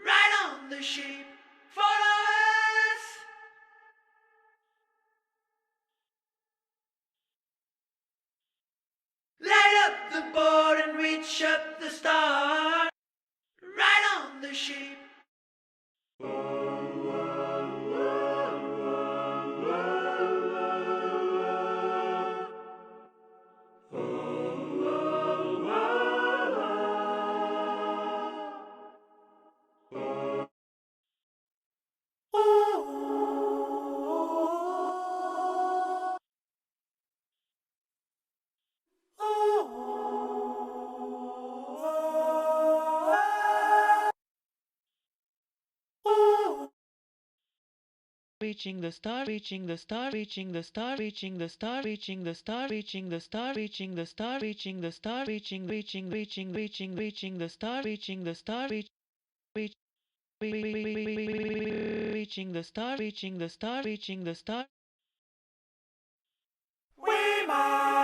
Right on the ship, follow us. Light up the board and reach up the star. Right on the ship. Reaching the star, reaching the star, reaching the star, reaching the star, reaching the star, reaching the star, reaching the star, reaching the star, reaching the star, reaching the star, reaching the star, reaching the star, reaching the star. We must